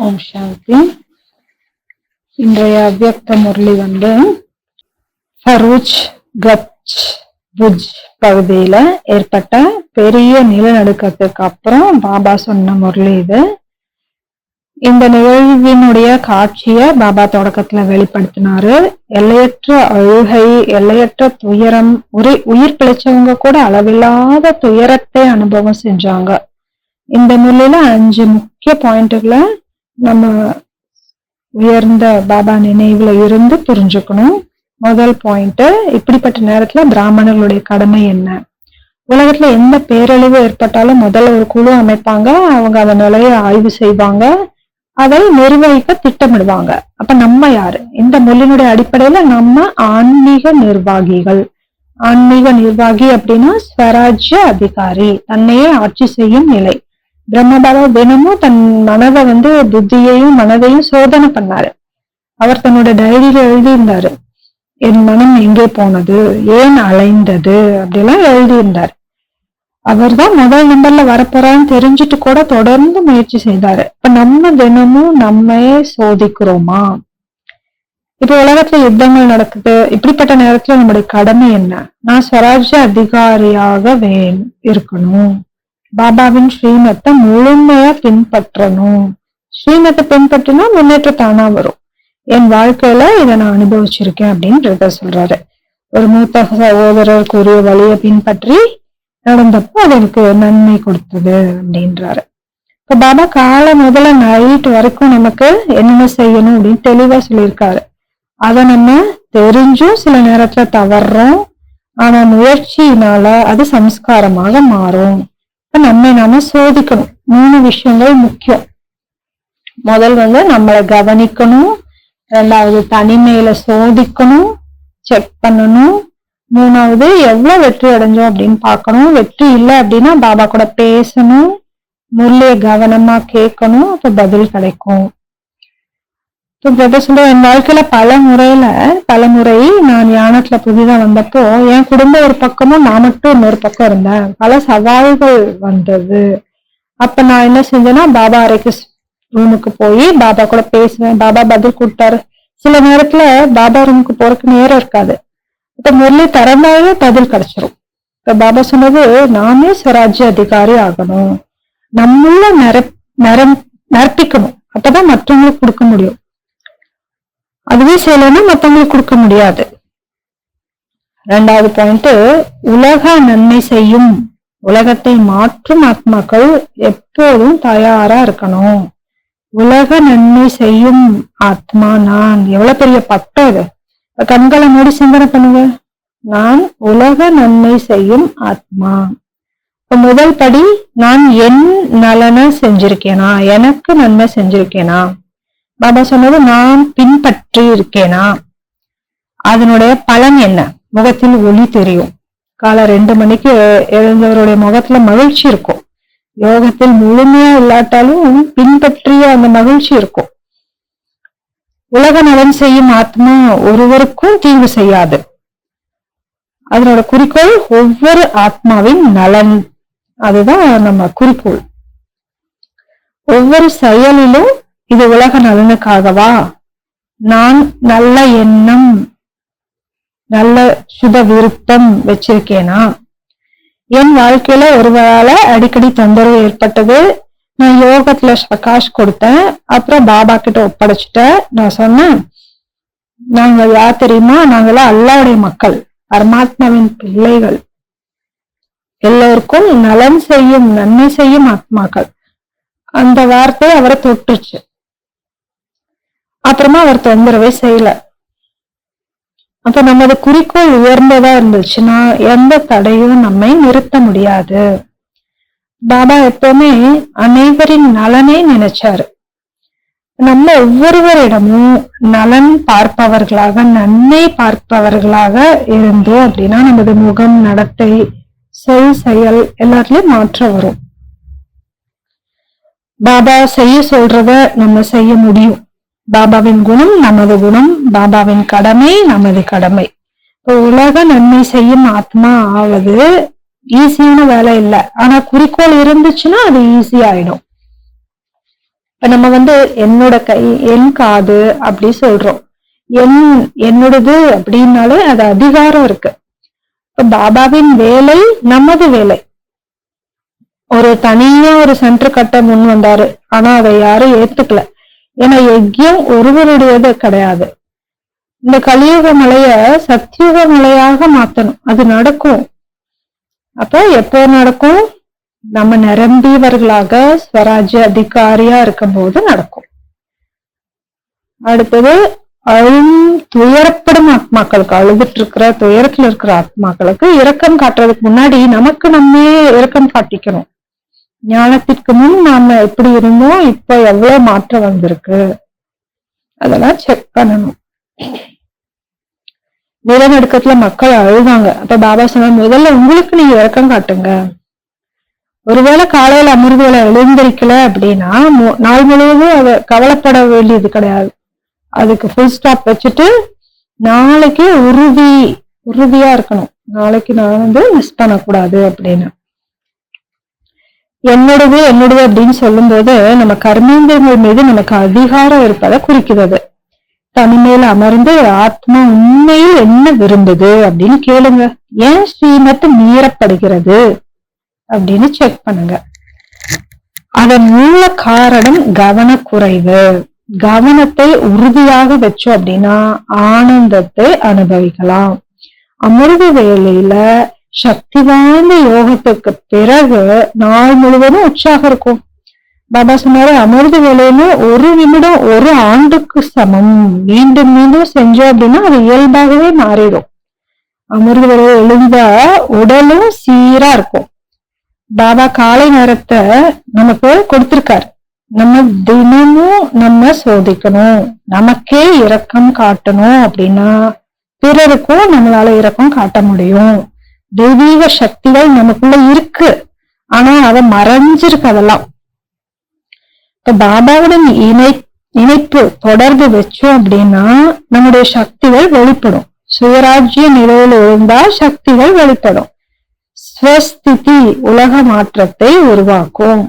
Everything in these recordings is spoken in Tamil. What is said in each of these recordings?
ஓம் சாந்தி. இன்றைய அவ்யக்த முரளி ஃபரூச் கட்ச் புஜ் பகுதியில ஏற்பட்ட பெரிய நிலநடுக்கத்துக்கு அப்புறம் பாபா சொன்ன முரளி இது. இந்த நிகழ்வினுடைய காட்சிய பாபா தொடக்கத்துல வெளிப்படுத்தினாரு. எல்லையற்ற அழுகை, எல்லையற்ற துயரம், உயிர் பிழைச்சவங்க கூட அளவில்லாத துயரத்தை அனுபவம் செஞ்சாங்க. இந்த முறையில 5 முக்கிய பாயிண்ட்களை நம்ம உயர்ந்த பாபா நினைவுல இருந்து புரிஞ்சுக்கணும். முதல் பாயிண்ட், இப்படிப்பட்ட நேரத்துல பிராமணர்களுடைய கடமை என்ன? உலகத்துல எந்த பேரழிவு ஏற்பட்டாலும் முதல்ல ஒரு குழு அமைப்பாங்க. அவங்க அந்த நிலையை ஆய்வு செய்வாங்க, அதை நிர்வகிக்க திட்டமிடுவாங்க. அப்ப நம்ம யாரு? இந்த மொழியினுடைய அடிப்படையில நம்ம ஆன்மீக நிர்வாகிகள். ஆன்மீக நிர்வாகி அப்படின்னா ஸ்வராஜ்ய அதிகாரி, தன்னையே ஆட்சி செய்யும் நிலை. பிரம்மபாபா தினமும் தன் மனதை புத்தியையும் மனதையும் சோதனை பண்ணாரு. அவர் தன்னோட டைரியில எழுதியிருந்தாரு, என் மனம் எங்கே போனது, ஏன் அலைந்தது அப்படிலாம் எழுதியிருந்தாரு. அவர் தான் முதல் நம்பர்ல வரப்போறான்னு தெரிஞ்சுட்டு கூட தொடர்ந்து முயற்சி செய்தாரு. இப்ப நம்ம தினமும் நம்மையே சோதிக்கிறோமா? இப்ப உலகத்துல யுத்தங்கள் நடக்குது. இப்படிப்பட்ட நேரத்துல நம்முடைய கடமை என்ன? நான் ஸ்வராஜ்ய அதிகாரியாக இருக்கணும். பாபாவின் ஸ்ரீமத்தை முழுமையா பின்பற்றணும். ஸ்ரீமத்தை பின்பற்றினா முன்னேற்றம் தானா வரும். என் வாழ்க்கையில இதை நான் அனுபவிச்சிருக்கேன் அப்படின்றத சொல்றாரு. ஒரு மூத்த சகோதரர் கூறிய வழியை பின்பற்றி நடந்தப்போ அது எனக்கு நன்மை கொடுத்தது அப்படின்றாரு. இப்ப பாபா காலை முதல்ல நைட் வரைக்கும் நமக்கு என்னென்ன செய்யணும் அப்படின்னு தெளிவா சொல்லியிருக்காரு. அதை நம்ம தெரிஞ்சும் சில நேரத்துல தவறுறோம். ஆனா முயற்சியினால அது சம்ஸ்காரமாக மாறும். நம்மை நாம சோதிக்கணும். 3 விஷயங்கள் முக்கியம். முதல் நம்மளை கவனிக்கணும். 2வது தனிமையில சோதிக்கணும், செக் பண்ணணும். 3வது எவ்வளவு வெற்றி அடைஞ்சோம் அப்படின்னு பார்க்கணும். வெற்றி இல்லை அப்படின்னா பாபா கூட பேசணும், முறைய கவனமா கேட்கணும். அப்ப பதில் கிடைக்கும். என் வாழ்க்கையில பல முறை நான் ஞானத்துல புதிதா வந்தப்போ என் குடும்பம் ஒரு பக்கமும் நான் மட்டும் இன்னொரு பக்கம் இருந்தேன். பல சவால்கள் வந்தது. அப்ப நான் என்ன செஞ்சேன்னா, பாபா அறைக்கு ரூமுக்கு போய் பாபா கூட பேசுவேன். பாபா பதில் கொடுத்தாரு. சில நேரத்துல பாபா ரூமுக்கு போறதுக்கு நேரம் இருக்காது. இப்ப முரளி தரமாவே பதில் கிடைச்சிரும். இப்ப பாபா சொன்னது, நாமே ஸ்வராஜ்ய அதிகாரி ஆகணும், நம்மள நிரப்பிக்கணும். அப்பதான் மற்றவங்களுக்கு கொடுக்க முடியும். அதுவே செய்யலைன்னா மற்றவங்களுக்கு கொடுக்க முடியாது. 2வது பாயிண்ட், உலக நன்மை செய்யும், உலகத்தை மாற்றும் ஆத்மாக்கள் எப்போதும் தயாரா இருக்கணும். உலக நன்மை செய்யும் ஆத்மா நான். எவ்வளவு பெரிய பட்டம் இது! கண்களை மூடி சிந்தனை பண்ணுங்க. நான் உலக நன்மை செய்யும் ஆத்மா. முதல் படி, நான் என் நலனை செஞ்சிருக்கேனா, எனக்கு நன்மை செஞ்சிருக்கேனா? பாபா சொன்னது, நான் பின்பற்றி இருக்கேனா? அதனுடைய பலன் என்ன? முகத்தில் ஒளி தெரியும். காலை 2 மணிக்கு எழுந்தவருடைய முகத்துல மகிழ்ச்சி இருக்கும். யோகத்தில் முழுமையா இல்லாட்டாலும் பின்பற்றிய அந்த மகிழ்ச்சி இருக்கும். உலக நலன் செய்யும் ஆத்மா ஒருவருக்கும் தீங்கு செய்யாது. அதனோட குறிக்கோள் ஒவ்வொரு ஆத்மாவின் நலன். அதுதான் நம்ம குறிக்கோள். ஒவ்வொரு செயலிலும் இது உலக நலனுக்காகவா? நான் நல்ல எண்ணம், நல்ல சுப விருப்பம் வச்சிருக்கேனா? என் வாழ்க்கையில ஒருவரால அடிக்கடி தொந்தரவு ஏற்பட்டது. நான் யோகத்துல பிரகாஷ் கொடுத்தேன். அப்புறம் பாபா கிட்ட ஒப்படைச்சிட்டேன். நான் சொன்னேன், நாங்க யார் தெரியுமா? நாங்களாம் அல்லாஹ்வுடைய மக்கள், பரமாத்மாவின் பிள்ளைகள், எல்லோருக்கும் நலன் செய்யும் நன்மை செய்யும் ஆத்மாக்கள். அந்த வார்த்தை அவரை தொட்டுச்சு. அப்புறமா அவர் தொந்தரவே செய்யல. அப்ப நமது குறிக்கோள் உயர்ந்ததா இருந்துச்சுன்னா எந்த தடையும் நம்மை நிறுத்த முடியாது. பாபா எப்பவுமே அனைவரின் நலனே நினைச்சாரு. நம்ம ஒவ்வொருவரிடமும் நலன் பார்ப்பவர்களாக, நன்மை பார்ப்பவர்களாக இருந்தோம் அப்படின்னா நமது முகம், நடத்தை, செயல் எல்லாத்துலயும் மாற்றம் வரும். பாபா செய்ய சொல்றத நம்ம செய்ய முடியும். பாபாவின் குணம் நமது குணம், பாபாவின் கடமை நமது கடமை. உலக நன்மை செய்யும் ஆத்மா ஆவது ஈஸியான வேலை இல்லை. ஆனா குறிக்கோள் இருந்துச்சுன்னா அது ஈஸி ஆயிடும். இப்ப நம்ம என்னோட கை, என் காது அப்படி சொல்றோம். என்னோடது அப்படின்னாலே அது அதிகாரம் இருக்கு. இப்ப பாபாவின் வேலை நமது வேலை. ஒரு தனியா ஒரு சென்டர் கட்ட முன் வந்தாரு, ஆனா அதை யாரும் ஏத்துக்கல. ஏன்னா யஜ்யம் ஒருவருடையது கிடையாது. இந்த கலியுக மலைய சத்தியுக மலையாக மாத்தணும். அது நடக்கும். அப்ப எப்போ நடக்கும்? நம்ம நிரம்பியவர்களாக ஸ்வராஜ்ய அதிகாரியா இருக்கும் போது நடக்கும். அடுத்தது துயரப்படும் ஆத்மாக்களுக்கு, அழுதுட்டு இருக்கிற துயரத்துல இருக்கிற ஆத்மாக்களுக்கு இரக்கம் காட்டுறதுக்கு முன்னாடி நமக்கு நம்மே இரக்கம் காட்டிக்கணும். ஞானத்திற்கு முன் நாம எப்படி இருந்தோம், இப்ப எவ்வளவு மாற்றம் வந்திருக்கு, அதெல்லாம் செக் பண்ணணும். நிலநடுக்கத்துல மக்கள் அழுதாங்க. அப்ப பாபா சொன்ன, முதல்ல உங்களுக்கு நீங்க இரக்கம் காட்டுங்க. ஒருவேளை காலையில அமிர்தங்களை எழுந்திருக்கல அப்படின்னா நாள் முழுவதும் அதை கவலைப்பட வேண்டியது கிடையாது. அதுக்கு ஃபுல் ஸ்டாப் வச்சுட்டு நாளைக்கு உறுதியா இருக்கணும். நாளைக்கு நான் மிஸ் பண்ணக்கூடாது அப்படின்னு. என்னோடது அப்படின்னு சொல்லும் போது நம்ம கர்மேந்திரங்கள் மீது நமக்கு அதிகாரம் இருப்பதை குறிக்கிறது. தனிமையில அமர்ந்து ஆத்மா உண்மையில் என்ன விரும்புது அப்படின்னு கேளுங்க. ஏன் ஸ்ரீமத் மீறப்படுகிறது அப்படின்னு செக் பண்ணுங்க. அதன் மூல காரணம் கவனக்குறைவு. கவனத்தை உறுதியாக வச்சோம் அப்படின்னா ஆனந்தத்தை அனுபவிக்கலாம். அமிர்த வேளையில சக்தி வாய்ந்த யோகத்துக்கு பிறகு நாள் முழுவதும் உற்சாகம் இருக்கும். பாபா சொன்னாரு, அமிர்த வேலையில 1 நிமிடம் 1 ஆண்டுக்கு சமம். மீண்டும் மீண்டும் செஞ்சோம் அப்படின்னா அது இயல்பாகவே மாறிடும். அமிர்த வேலையில எழுந்தா உடலும் சீரா இருக்கும். பாபா காலை நேரத்தை நமக்கு கொடுத்திருக்காரு. நம்ம தினமும் நம்ம சோதிக்கணும். நமக்கே இரக்கம் காட்டணும் அப்படின்னா பிறருக்கும் நம்மளால இரக்கம் காட்ட முடியும். தெய்வீக சக்திகள் நமக்குள்ள இருக்கு, ஆனா அதை மறைஞ்சிருக்கு. அதெல்லாம் இப்ப பாபாவுடன் இணைப்பு தொடர்பு வச்சோம் அப்படின்னா நம்முடைய சக்திகள் வெளிப்படும். சுயராஜ்ய நிலையில் இருந்தா சக்திகள் வெளிப்படும். ஸ்வஸ்திதி உலக மாற்றத்தை உருவாக்கும்.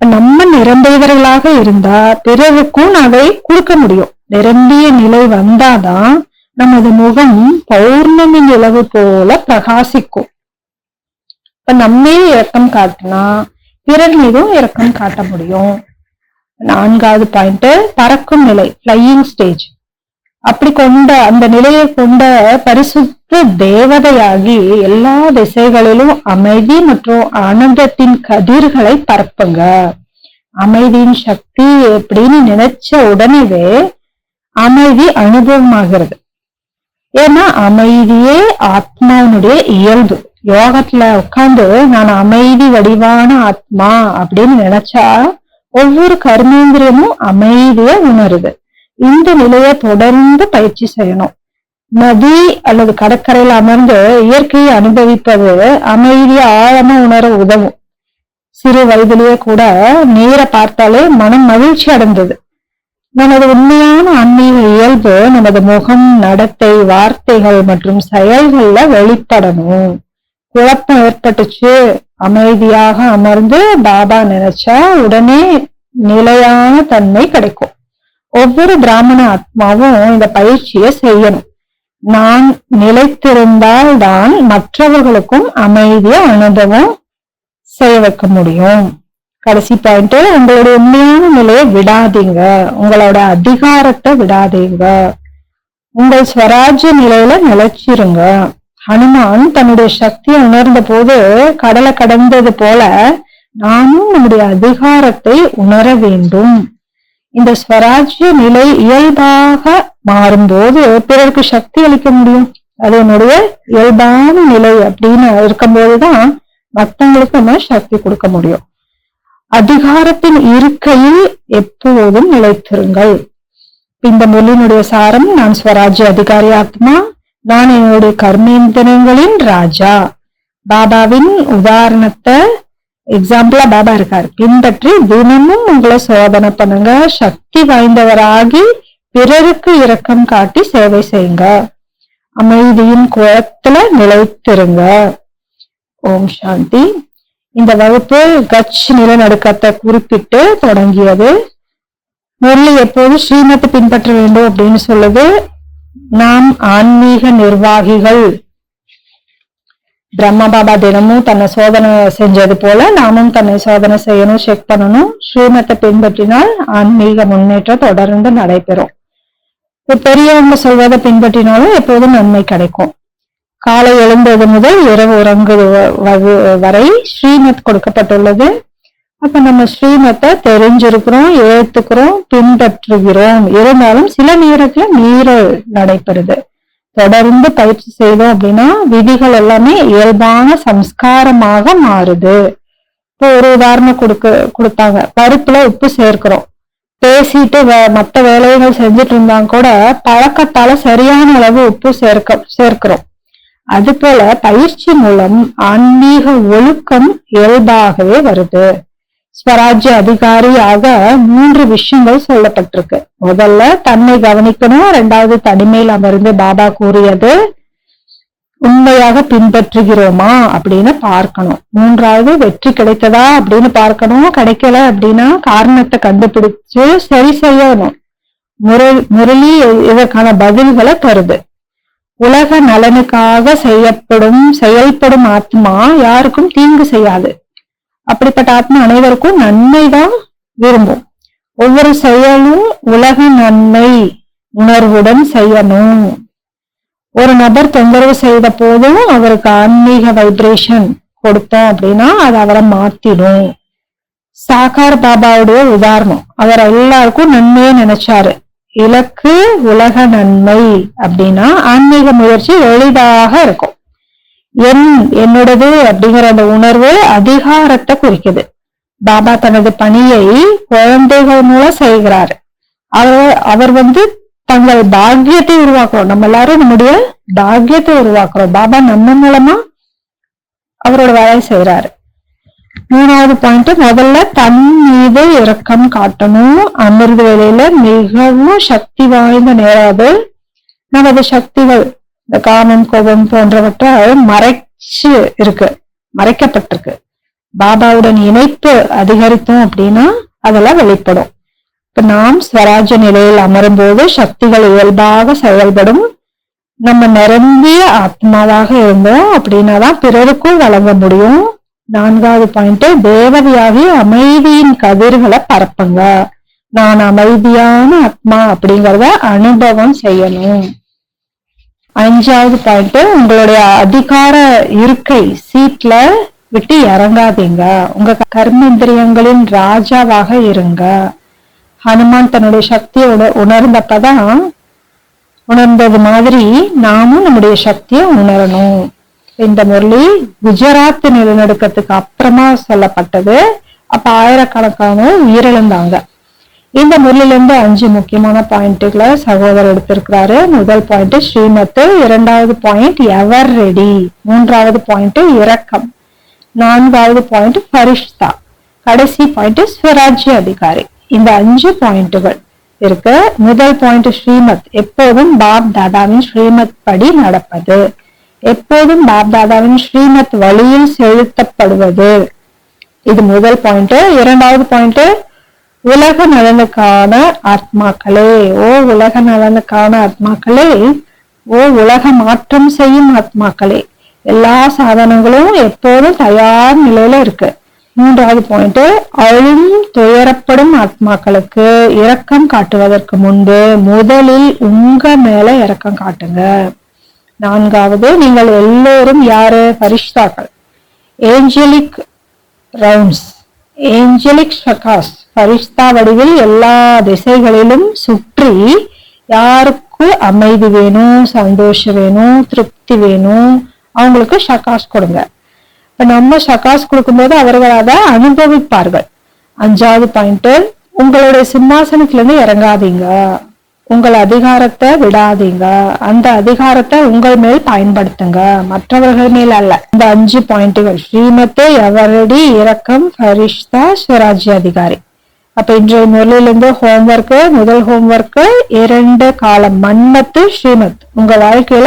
நம்ம நிரம்பியவர்களாக இருந்தா பிறருக்கும் அதை கொடுக்க முடியும். நிரம்பிய நிலை வந்தாதான் நமது முகம் பௌர்ணமி நிலவு போல பிரகாசிக்கும். இப்ப நம்மே இரக்கம் காட்டினா பிறர் மீதும் இரக்கம் காட்ட முடியும். 4வது பாயிண்ட், பறக்கும் நிலை, ஃபிளையிங் ஸ்டேஜ். அப்படி கொண்ட அந்த நிலையை கொண்ட பரிசுத்த தேவதையாகி எல்லா திசைகளிலும் அமைதி மற்றும் ஆனந்தத்தின் கதிர்களை பரப்புங்க. அமைதியின் சக்தி எப்படின்னு நினைச்ச உடனேவே அமைதி அனுபவமாகிறது. ஏன்னா அமைதியே ஆத்மாவினுடைய இயல்பு. யோகத்துல உட்கார்ந்து நான் அமைதி வடிவான ஆத்மா அப்படின்னு நினைச்சா ஒவ்வொரு கர்மேந்திரியமும் அமைதியை உணருது. இந்த நிலையை தொடர்ந்து பயிற்சி செய்யணும். நதி அல்லது கடற்கரையில் அமர்ந்து இயற்கையை அனுபவிப்பது அமைதியை ஆழமா உணர உதவும். சிறு வயதிலேயே கூட நீரை பார்த்தாலே மனம் மகிழ்ச்சி அடைந்தது. நமது உண்மையான ஆன்மீக இயல்பு நமது முகம், நடத்தை, வார்த்தைகள் மற்றும் செயல்கள்ல வெளிப்படணும். குழப்பம் ஏற்பட்டுச்சு, அமைதியாக அமர்ந்து பாபா நினைச்சா உடனே நிலையான தன்மை கிடைக்கும். ஒவ்வொரு பிராமண ஆத்மாவும் இந்த பயிற்சியை செய்யணும். நான் நிலைத்திருந்தால் தான் மற்றவர்களுக்கும் அமைதியை அனுபவம் செய்ய வைக்க முடியும். கடைசி பாயிண்ட், உங்களுடைய உண்மையான நிலையை விடாதீங்க. உங்களோட அதிகாரத்தை விடாதீங்க. உங்கள் ஸ்வராஜ்ய நிலையில நிலைச்சிருங்க. ஹனுமான் தன்னுடைய சக்தியை உணர்ந்த போது கடலை கடந்தது போல நாமும் நம்முடைய அதிகாரத்தை உணர வேண்டும். இந்த ஸ்வராஜ்ய நிலை இயல்பாக மாறும்போது பிறருக்கு சக்தி அளிக்க முடியும். அது என்னுடைய இயல்பான நிலை அப்படின்னு இருக்கும்போதுதான் மற்றவங்களுக்கு நம்ம சக்தி கொடுக்க முடியும். அதிகாரத்தின் இருக்கையில் எப்போதும் நிலைத்திருங்கள். இந்த மொழியினுடைய சாரம், நான் ஸ்வராஜ்ய அதிகாரி ஆத்மா, நான் என்னுடைய கர்மேந்திரங்களின் ராஜா. பாபாவின் உதாரணத்தை எக்ஸாம்பிளா பாபா இருக்காரு, பின்பற்றி தினமும் உங்களை சோதனை பண்ணுங்க. சக்தி வாய்ந்தவராகி பிறருக்கு இரக்கம் காட்டி சேவை செய்யுங்க. அமைதியின் குளத்துல நிலைத்திருங்க. ஓம் சாந்தி. இந்த வகுப்பு கட்ச் நிலநடுக்கத்தை குறிப்பிட்டு தொடங்கியது. முரளி எப்போது ஸ்ரீமத்தை பின்பற்ற வேண்டும் அப்படின்னு சொல்லுது. நாம் ஆன்மீக நிர்வாகிகள். பிரம்மா பாபா தினமும் தன்னை சோதனை செஞ்சது போல நாமும் தன்னை சோதனை செய்யணும், செக் பண்ணணும். ஸ்ரீமத்தை பின்பற்றினால் ஆன்மீக முன்னேற்றம் தொடர்ந்து நடைபெறும். பெரியவங்க சொல்வதை பின்பற்றினாலும் எப்போதும் நன்மை கிடைக்கும். காலை எழுந்தது முதல் இரவு உறங்குவது வரை ஸ்ரீமத் கொடுக்கப்பட்டுள்ளது. அப்ப நம்ம ஸ்ரீமத்தை தெரிஞ்சிருக்கிறோம், ஏத்துக்கிறோம், பின்பற்றுகிறோம். இருந்தாலும் சில நேரத்துல மீறல் நடைபெறுது. தொடர்ந்து பயிற்சி செய்தோம் அப்படின்னா விதிகள் எல்லாமே இயல்பான சம்ஸ்காரமாக மாறுது. இப்போ ஒரு உதாரணம் கொடுத்தாங்க. பருப்புல உப்பு சேர்க்கிறோம். பேசிட்டு மற்ற வேலைகள் செஞ்சுட்டு இருந்தாங்க கூட பழக்கத்தால சரியான அளவு உப்பு சேர்க்கிறோம். அது போல பயிற்சி மூலம் ஆன்மீக ஒழுக்கம் இயல்பாகவே வருது. ஸ்வராஜ்ய அதிகாரியாக 3 விஷயங்கள் சொல்லப்பட்டிருக்கு. முதல்ல தன்னை கவனிக்கணும். 2வது தனிமையில் அமர்ந்து பாபா கூறியது உண்மையாக பின்பற்றுகிறோமா அப்படின்னு பார்க்கணும். 3வது வெற்றி கிடைத்ததா அப்படின்னு பார்க்கணும். கிடைக்கல அப்படின்னா காரணத்தை கண்டுபிடிச்சு சரி செய்யணும். முரளி இதற்கான பதில்களை தருது. உலக நலனுக்காக செயல்படும் ஆத்மா யாருக்கும் தீங்கு செய்யாது. அப்படிப்பட்ட ஆத்மா அனைவருக்கும் நன்மைதான் விரும்பும். ஒவ்வொரு செயலும் உலக நன்மை உணர்வுடன் செய்யணும். ஒரு நபர் தொந்தரவு செய்த போதும் அவருக்கு ஆன்மீக வைப்ரேஷன் கொடுத்தோம் அப்படின்னா அது அவரை மாத்திடும். சாகார் பாபாவுடைய உதாரணம். அவர் எல்லாருக்கும் நன்மையை நினைச்சாரு. இலக்கு உலக நன்மை அப்படின்னா ஆன்மீக முயற்சி எளிதாக இருக்கும். என்னோடது அப்படிங்கிற அந்த உணர்வு அதிகாரத்தை குறிக்குது. பாபா தனது பணியை குழந்தைகள் மூலம் செய்கிறாரு. அவர் தங்கள் பாக்கியத்தை உருவாக்குறோம். நம்ம எல்லாரும் நம்முடைய பாக்கியத்தை உருவாக்குறோம். பாபா நம்ம மூலமா அவரோட வேலையை செய்யறாரு. 3வது பாயிண்ட், முதல்ல தன் மீது இரக்கம் காட்டணும். அமிர்த வேளையில மிகவும் சக்தி வாய்ந்த நேரம் அது. நமது சக்திகள் இந்த காமம், கோபம் போன்றவற்றை மறைக்கப்பட்டிருக்கு. பாபாவுடன் இணைப்பு அதிகரித்தோம் அப்படின்னா அதெல்லாம் வெளிப்படும். இப்ப நாம் ஸ்வராஜ்ய நிலையில் அமரும் போது சக்திகள் இயல்பாக செயல்படும். நம்ம நிரம்பிய ஆத்மாவாக இருந்தோம் அப்படின்னாதான் பிறருக்கும் வழங்க முடியும். 4வது பாயிண்ட், தேவதையாகி அமைதியின் கதிர்களை பரப்புங்க. நான் அமைதியான ஆத்மா அப்படிங்கறத அனுபவம் செய்யணும். 5வது பாயிண்ட், உங்களுடைய அதிகார இருக்கை சீட்ல விட்டு இறங்காதீங்க. உங்க கர்மேந்திரியங்களின் ராஜாவாக இருங்க. ஹனுமான் தன்னுடைய சக்தியை உணர்ந்தது மாதிரி நாமும் நம்முடைய சக்தியை உணரணும். இந்த முரளி குஜராத் நிலநடுக்கத்துக்கு அப்புறமா சொல்லப்பட்டது. அப்ப ஆயிரக்கணக்கான உயிரிழந்தாங்க. இந்த முரளில இருந்து 5 முக்கியமான பாயிண்ட்களை சகோதரர் எடுத்திருக்கிறாரு. முதல் பாயிண்ட் ஸ்ரீமத், 2வது பாயிண்ட் எவர் ரெடி, 3வது பாயிண்ட் இரக்கம், 4வது பாயிண்ட் பரிஷ்தா, கடைசி பாயிண்ட் ஸ்வராஜ்ய அதிகாரி. இந்த 5 பாயிண்ட்கள் இருக்கு. முதல் பாயிண்ட் ஸ்ரீமத், எப்போதும் பாப் தாதாவின் ஸ்ரீமத் படி நடப்பது. எப்போதும் பாப் தாதாவின் ஸ்ரீமத் வழியில் செலுத்தப்படுவது. இது முதல் பாயிண்ட். 2வது பாயிண்ட் உலக நலனுக்கான ஆத்மாக்களே, ஓ உலக நலனுக்கான ஆத்மாக்களே, ஓ உலக மாற்றம் செய்யும் ஆத்மாக்களே, எல்லா சாதனங்களும் எப்போதும் தயார் நிலையில இருக்கு. 3வது பாயிண்ட் அழும் துயரப்படும் ஆத்மாக்களுக்கு இரக்கம் காட்டுவதற்கு முன்பு முதலில் உங்க மேல இரக்கம் காட்டுங்க. 4வது, நீங்கள் எல்லோரும் யாரு? பரிஷ்தாக்கள், ஏஞ்சலிக் ரவுண்ட்ஸ், ஏஞ்சலிக் ஷகாஸ், பரிஷ்தா வடிவில் எல்லா திசைகளிலும் சுற்றி யாருக்கு அமைதி வேணும், சந்தோஷம் வேணும், திருப்தி வேணும், அவங்களுக்கு ஷகாஸ் கொடுங்க. இப்ப நம்ம ஷகாஸ் கொடுக்கும்போது அவர்கள் அதை அனுபவிப்பார்கள். 5வது பாயிண்ட், உங்களுடைய சிம்மாசனத்துல இருந்து இறங்காதீங்க. உங்கள் அதிகாரத்தை விடாதீங்க. அந்த அதிகாரத்தை உங்கள் மேல் பயன்படுத்துங்க, மற்றவர்கள் மேல் அல்ல. இந்த 5 பாயிண்ட்கள் ஸ்ரீமத், எவரடி, இரக்கம், பரிஷ்தா, ஸ்வராஜ்ய அதிகாரி. அப்ப இன்றைய முரளிலிருந்து ஹோம்ஒர்க். முதல் ஹோம்ஒர்க் 2 காலம் மன்மத்து ஸ்ரீமத். உங்க வாழ்க்கையில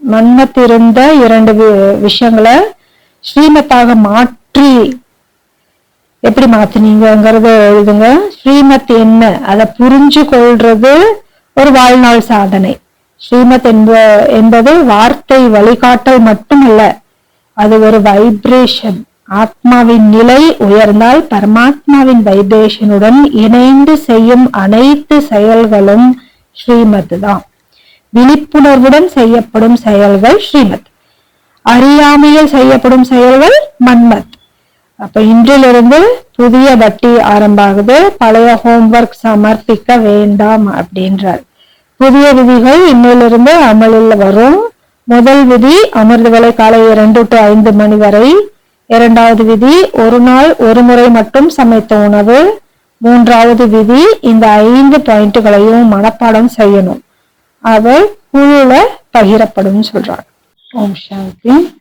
மன்மத் இருந்த 2 விஷயங்களை ஸ்ரீமத்தாக மாற்றி எப்படி மாத்தினீங்கிறத எழுதுங்க. ஸ்ரீமத் என்ன, அதை புரிஞ்சு கொள்றது ஒரு வாழ்நாள் சாதனை. ஸ்ரீமத் என்பது வார்த்தை வழிகாட்டல் மட்டுமல்ல, அது ஒரு வைப்ரேஷன். ஆத்மாவின் நிலை உயர்ந்தால் பரமாத்மாவின் வைப்ரேஷனுடன் இணைந்து செய்யும் அனைத்து செயல்களும் ஸ்ரீமத் தான். விழிப்புணர்வுடன் செய்யப்படும் செயல்கள் ஸ்ரீமத், அறியாமையில் செய்யப்படும் செயல்கள் மன்மத். அப்ப இன்றிலிருந்து புதிய வட்டி ஆரம்பாகுது. பழைய ஹோம்ஒர்க் சமர்ப்பிக்க வேண்டாம் அப்படின்றார். புதிய விதிகள் இன்னிலிருந்து அமலில் வரும். முதல் விதி அமிர்த வேளை காலை 2 to 5 மணி வரை. இரண்டாவது விதி ஒரு நாள் ஒரு முறை மட்டும் சமைத்த உணவு. மூன்றாவது விதி இந்த 5 பாயிண்ட்களையும் மனப்பாடம் செய்யணும். அவை குழுல பகிரப்படும் சொல்றாங்க. ஓம் சாந்தி.